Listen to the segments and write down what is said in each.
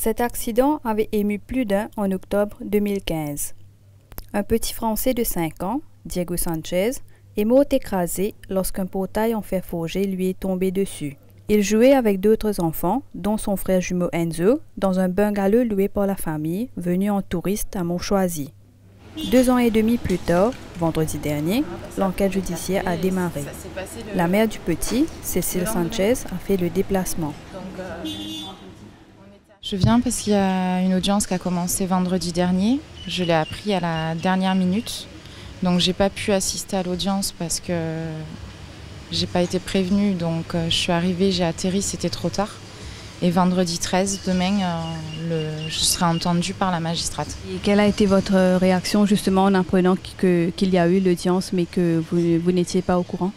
Cet accident avait ému plus d'un en octobre 2015. Un petit Français de 5 ans, Diego Sanchez, est mort écrasé lorsqu'un portail en fer forgé lui est tombé dessus. Il jouait avec d'autres enfants, dont son frère jumeau Enzo, dans un bungalow loué par la famille, venue en touriste à Montchoisy. 2 ans et demi plus tard, vendredi dernier, l'enquête judiciaire a démarré. La mère du petit, Cécile Sanchez, a fait le déplacement. Je viens parce qu'il y a une audience qui a commencé vendredi dernier. Je l'ai appris à la dernière minute. Donc j'ai pas pu assister à l'audience parce que j'ai pas été prévenue. Donc je suis arrivée, j'ai atterri, c'était trop tard. Et vendredi 13, demain, je serai entendue par la magistrate. Et quelle a été votre réaction justement en apprenant qu'il y a eu l'audience mais que vous n'étiez pas au courant?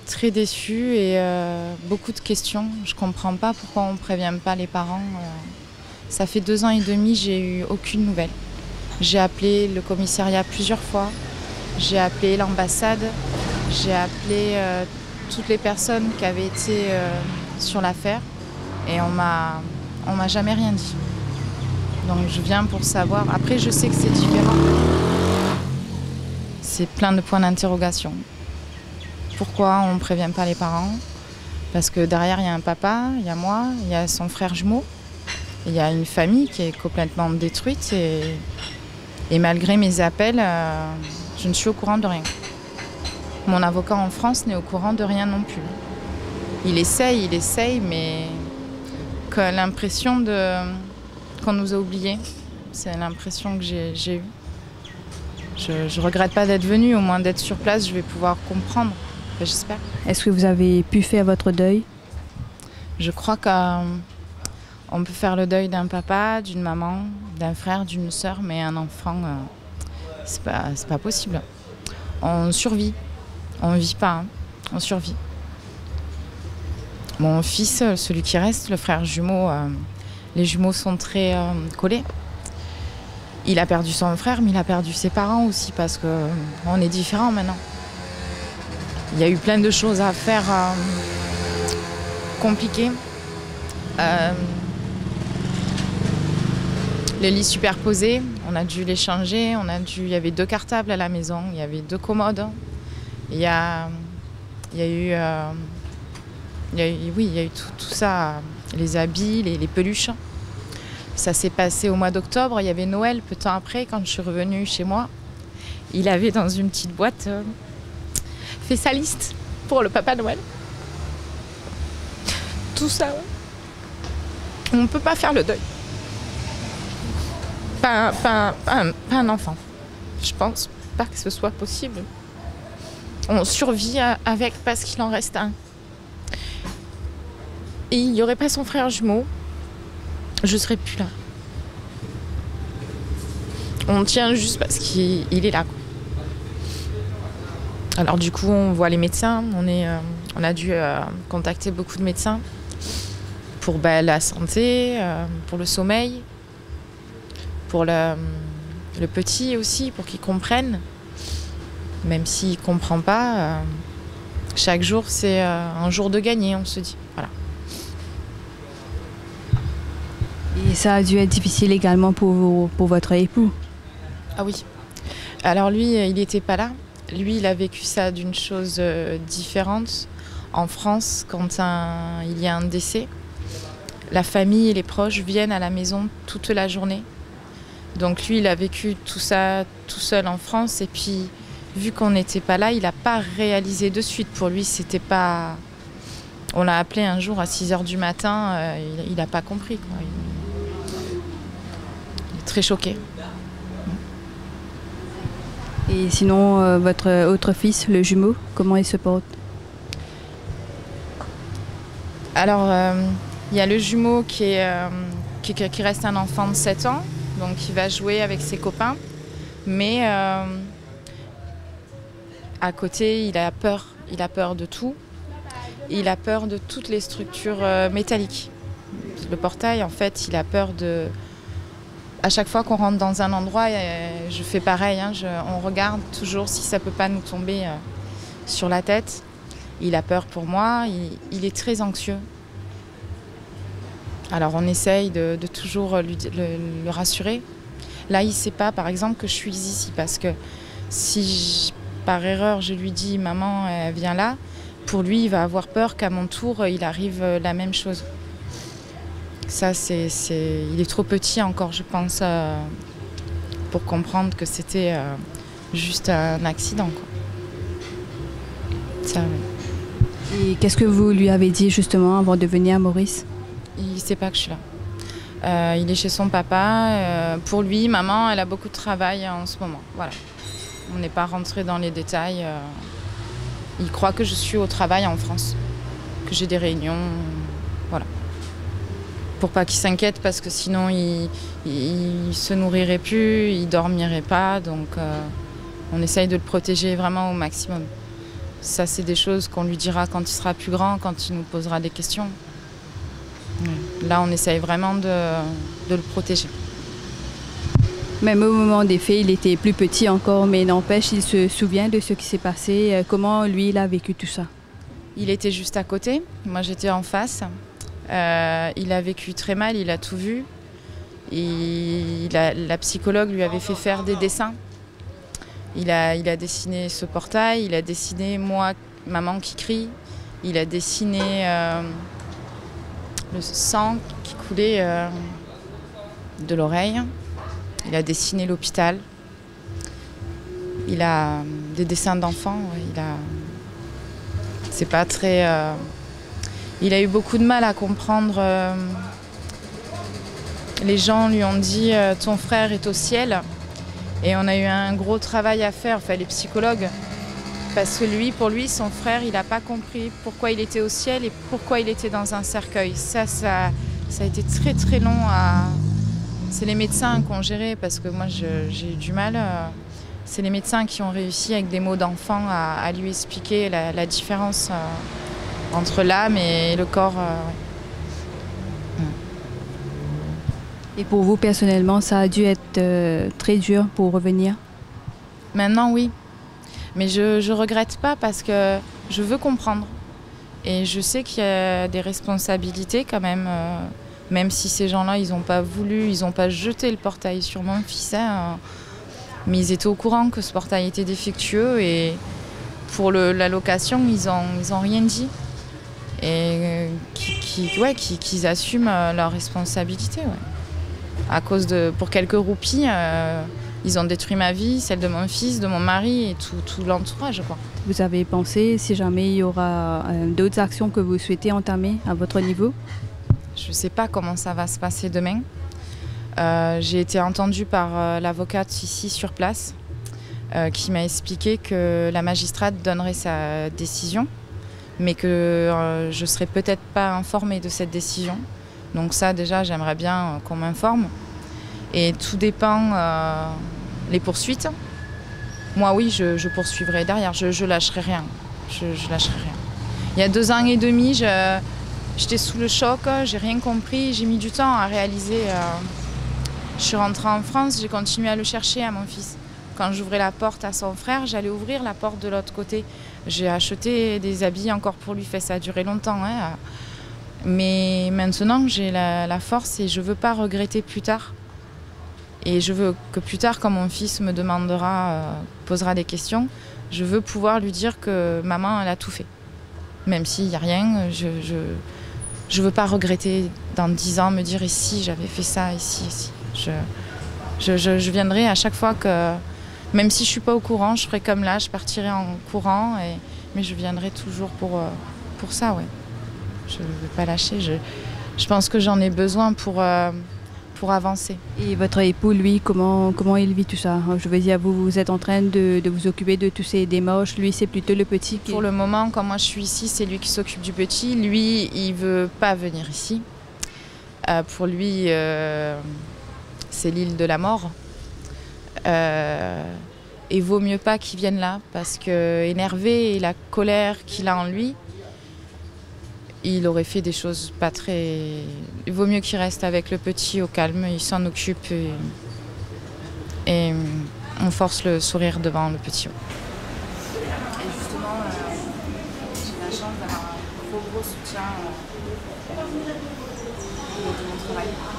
Très déçue et beaucoup de questions. Je ne comprends pas pourquoi on ne prévient pas les parents. Ça fait 2 ans et demi, j'ai eu aucune nouvelle. J'ai appelé le commissariat plusieurs fois, j'ai appelé l'ambassade, j'ai appelé toutes les personnes qui avaient été sur l'affaire et on m'a jamais rien dit. Donc je viens pour savoir. Après, je sais que c'est différent. C'est plein de points d'interrogation. Pourquoi on ne prévient pas les parents? Parce que derrière, il y a un papa, il y a moi, il y a son frère jumeau. Il y a une famille qui est complètement détruite et malgré mes appels, je ne suis au courant de rien. Mon avocat en France n'est au courant de rien non plus. Il essaye, mais l'impression qu'on nous a oubliés. C'est l'impression que j'ai eue. Je ne regrette pas d'être venue, au moins d'être sur place, je vais pouvoir comprendre. J'espère. Est-ce que vous avez pu faire votre deuil? Je crois qu'on peut faire le deuil d'un papa, d'une maman, d'un frère, d'une sœur, mais un enfant, c'est pas possible. On survit, on ne vit pas, hein. On survit. Mon fils, celui qui reste, le frère jumeau, les jumeaux sont très collés. Il a perdu son frère, mais il a perdu ses parents aussi parce qu'on est différents maintenant. Il y a eu plein de choses à faire compliquées. Les lits superposés, on a dû les changer. Il y avait 2 cartables à la maison, il y avait 2 commodes. Il y a eu tout ça, les habits, les peluches. Ça s'est passé au mois d'octobre. Il y avait Noël, peu de temps après, quand je suis revenue chez moi. Il avait dans une petite boîte fait sa liste pour le Papa Noël. Tout ça, on ne peut pas faire le deuil. Pas un enfant. Je pense pas que ce soit possible. On survit avec parce qu'il en reste un. Et il n'y aurait pas son frère jumeau, je serais plus là. On tient juste parce qu'il est là. Alors du coup, on voit les médecins, on a dû contacter beaucoup de médecins pour la santé, pour le sommeil, pour le petit aussi, pour qu'il comprenne. Même s'il ne comprend pas, chaque jour c'est un jour de gagné, on se dit. Voilà. Et ça a dû être difficile également pour votre époux? Ah oui. Alors lui, il n'était pas là. Lui, il a vécu ça d'une chose différente. En France, quand il y a un décès, la famille et les proches viennent à la maison toute la journée. Donc lui, il a vécu tout ça tout seul en France. Et puis, vu qu'on n'était pas là, il n'a pas réalisé de suite. Pour lui, c'était pas... On l'a appelé un jour à 6h du matin, il n'a pas compris, quoi. Il est très choqué. Et sinon, votre autre fils, le jumeau, comment il se porte? Alors, il y a le jumeau qui reste un enfant de 7 ans, donc il va jouer avec ses copains. Mais à côté, il a peur de tout. Il a peur de toutes les structures métalliques. Le portail, en fait, il a peur de... À chaque fois qu'on rentre dans un endroit, je fais pareil, hein, on regarde toujours si ça ne peut pas nous tomber sur la tête. Il a peur pour moi, il est très anxieux. Alors on essaye de toujours le rassurer. Là, il ne sait pas, par exemple, que je suis ici, parce que si par erreur je lui dis « maman, viens là », pour lui, il va avoir peur qu'à mon tour, il arrive la même chose. Ça, il est trop petit encore, je pense, pour comprendre que c'était juste un accident, quoi. Ça, oui. Et qu'est-ce que vous lui avez dit justement avant de venir à Maurice? Il ne sait pas que je suis là. Il est chez son papa. Pour lui, maman, elle a beaucoup de travail en ce moment. Voilà. On n'est pas rentré dans les détails. Il croit que je suis au travail en France, que j'ai des réunions. Voilà. Pour pas qu'il s'inquiète, parce que sinon il se nourrirait plus, il dormirait pas. Donc on essaye de le protéger vraiment au maximum. Ça, c'est des choses qu'on lui dira quand il sera plus grand, quand il nous posera des questions. Là, on essaye vraiment de le protéger. Même au moment des faits, il était plus petit encore, mais n'empêche, il se souvient de ce qui s'est passé. Comment lui, il a vécu tout ça? Il était juste à côté, moi j'étais en face. Il a vécu très mal, il a tout vu. La psychologue lui avait fait faire des dessins. Il a dessiné ce portail, il a dessiné moi, maman qui crie. Il a dessiné le sang qui coulait de l'oreille. Il a dessiné l'hôpital. Il a des dessins d'enfants. C'est pas très. Il a eu beaucoup de mal à comprendre. Les gens lui ont dit ton frère est au ciel. Et on a eu un gros travail à faire, enfin les psychologues, parce que pour lui, son frère, il n'a pas compris pourquoi il était au ciel et pourquoi il était dans un cercueil. Ça a été très très long à. C'est les médecins qui ont géré, parce que moi j'ai eu du mal. C'est les médecins qui ont réussi avec des mots d'enfant à lui expliquer la différence entre l'âme et le corps. Et pour vous personnellement, ça a dû être très dur pour revenir? Maintenant, oui. Mais je ne regrette pas, parce que je veux comprendre. Et je sais qu'il y a des responsabilités quand même. Même si ces gens-là, ils n'ont pas voulu, ils n'ont pas jeté le portail sur mon fils. Mais ils étaient au courant que ce portail était défectueux. Et pour la location, ils ont rien dit. Et qu'ils assument leurs responsabilités. Ouais. À cause pour quelques roupies, ils ont détruit ma vie, celle de mon fils, de mon mari et tout l'entourage, quoi. Vous avez pensé si jamais il y aura d'autres actions que vous souhaitez entamer à votre niveau? Je ne sais pas comment ça va se passer demain. J'ai été entendue par l'avocate ici sur place qui m'a expliqué que la magistrate donnerait sa décision, mais que je ne serais peut-être pas informée de cette décision. Donc ça, déjà, j'aimerais bien qu'on m'informe. Et tout dépend les poursuites. Moi, oui, je poursuivrai derrière. Je lâcherai rien. Je lâcherai rien. Il y a 2 ans et demi, j'étais sous le choc, j'ai rien compris. J'ai mis du temps à réaliser. Je suis rentrée en France, j'ai continué à le chercher, à mon fils. Quand j'ouvrais la porte à son frère, j'allais ouvrir la porte de l'autre côté. J'ai acheté des habits encore pour lui. Ça a duré longtemps. Hein. Mais maintenant, j'ai la force et je ne veux pas regretter plus tard. Et je veux que plus tard, quand mon fils me posera des questions, je veux pouvoir lui dire que maman, elle a tout fait. Même s'il n'y a rien, je veux pas regretter dans 10 ans, me dire ici, j'avais fait ça, ici. Je viendrai à chaque fois que, même si je ne suis pas au courant, je ferai comme là, je partirai en courant, mais je viendrai toujours pour ça, ouais. Je ne vais pas lâcher. Je pense que j'en ai besoin pour avancer. Et votre époux, lui, comment il vit tout ça? Je veux dire, vous êtes en train de vous occuper de tous ces démarches. Lui, c'est plutôt le petit qui... Pour le moment, quand moi je suis ici, c'est lui qui s'occupe du petit. Lui, il ne veut pas venir ici. Pour lui, c'est l'île de la mort. Et vaut mieux pas qu'il vienne là, parce que énervé et la colère qu'il a en lui, il aurait fait des choses pas très... Il vaut mieux qu'il reste avec le petit au calme, il s'en occupe et on force le sourire devant le petit. Et justement, j'ai la chance d'avoir un gros soutien. travail.